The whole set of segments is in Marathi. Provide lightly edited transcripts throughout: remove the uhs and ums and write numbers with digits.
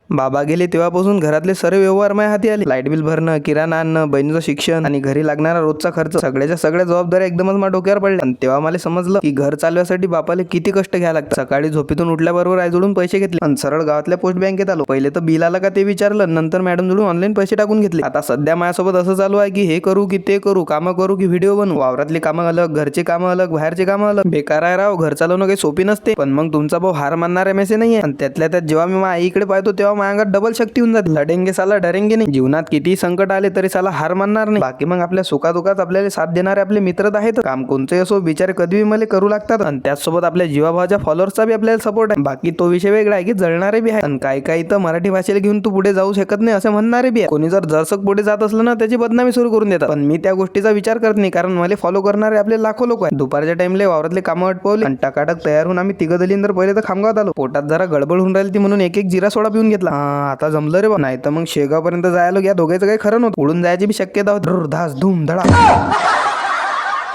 बाबा गेले तेव्हापासून घरातले सर्व व्यवहार माझ्या हाती आले. लाईट बिल भरणं, किराणा आणणं, बहिणीचं शिक्षण आणि घरी लागणारा रोजचा खर्च, सगळ्याच्या सगळ्या जबाबदाऱ्या एकदमच माझ्या डोक्यावर पडल्या. आणि तेव्हा मला समजलं की घर चालवायसाठी बापाला किती कष्ट घ्यायला लागतात. सकाळी झोपेतून उठल्याबरोबर आईजवळून पैसे घेतले आणि सरळ गावातल्या पोस्ट बँकेत आलो. पहिले तर बिल आला का ते विचारलं, नंतर मॅडम जवळून ऑनलाईन पैसे टाकून घेतले. आता सध्या माझ्यासोबत असं चालू आहे की हे करू की ते करू, कामं करू की व्हिडिओ बनवू. वावरातली कामं अलग, घरचे कामं अलग, बाहेरचे कामं अलग. बेकार आहे राव, घर चालवणं काही सोपी नसते. पण मग तुमचा भाऊ हार मानणारा मेसे नाहीये. आणि त्यातल्या त्यात जेव्हा मी माझ्या आईकडे पाहतो तेव्हा माझ्या अंगात डबल शक्ती होऊन जाते. लढेंगे साला डरेंगे नाही. जीवनात किती संकट आले तरी साला हार मानणार नाही. बाकी मग आपल्या सुखादुखात आपल्याला साथ देणारे आपले मित्र आहेत. काम कोणते असो, बिचारे कधी मला करू लागतात. आणि त्याचसोबत आपल्या जीवाभावाच्या फॉलोअर्सचा बी आपल्याला सपोर्ट आहे. बाकी तो विषय वेगळा आहे की जळणारे बी आहे. आणि काही काही तर मराठी भाषेला घेऊन तू पुढे जाऊ शकत नाही असं म्हणणारे बी आहे. कोणी जर जरसक पुढे जात असलं ना त्याची बदनामी सुरू करून देतात. पण मी त्या गोष्टीचा विचार करत नाही, कारण मला फॉलो करणारे आपले लाखो लोक आहेत. दुपारच्या टाइमला वावरातले कामं अटपवले आणि टकाटक तयार होऊन आम्ही तिघं दलिंदर पहिले तर खामगावात आलो. पोटात जरा गडबड होऊन राहिली म्हणून एक जिरा सोडा पिऊन घेतला. आता जमलं रे बा, नाही तर मग शेगाव पर्यंत जायला या दोघांचं काही खरं नव्हतं. उडून जायची बी शक्यता होती. धास धूम धडा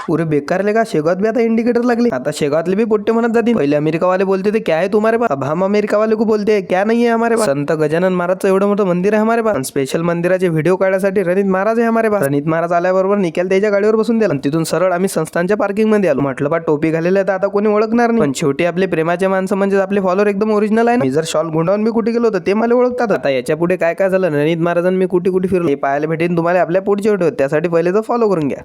पुरे बेकारले का. शेगावात बी आता इंडिकेटर लागले. आता शेगावातले बी पोट्टे म्हणत जातील. पहिले अमेरिका वाले बोलते थे क्या है तुम्हारे पास, अब हम अमेरिका वाले को बोलते हैं क्या नहीं है हमारे पास. संत गजानन महाराजचं एवढं मोठं मंदिर आहे हमारे पास. स्पेशल मंदिराचे व्हिडिओ काढण्यासाठी रणित महाराज आहे हमारे पास. रणित महाराज आल्याबरोबर निकाल त्याच्या गाडीवर बसून दिला. तिथून सरळ आम्ही संस्थांच्या पार्किंग मध्ये आलो. म्हटलं बा टोपी घालेलं तर आता कोणी ओळखणार नाही. पण शेवटी आपले प्रेमाचे माणसं म्हणजे आपले फॉलोअर एकदम ओरिजिनल आहे ना. मी जर शॉल गुंडावून मी कुठे गेलो तर ते मला ओळखतात. आता याच्या पुढे काय काय झालं, रणित महाराजांनी मी कुठे कुठे फिरलो हे पाहायला भेटेन तुम्हाला आपल्या पुढच्या व्हिडिओ. त्यासाठी पहिले तर फॉलो करून घ्या.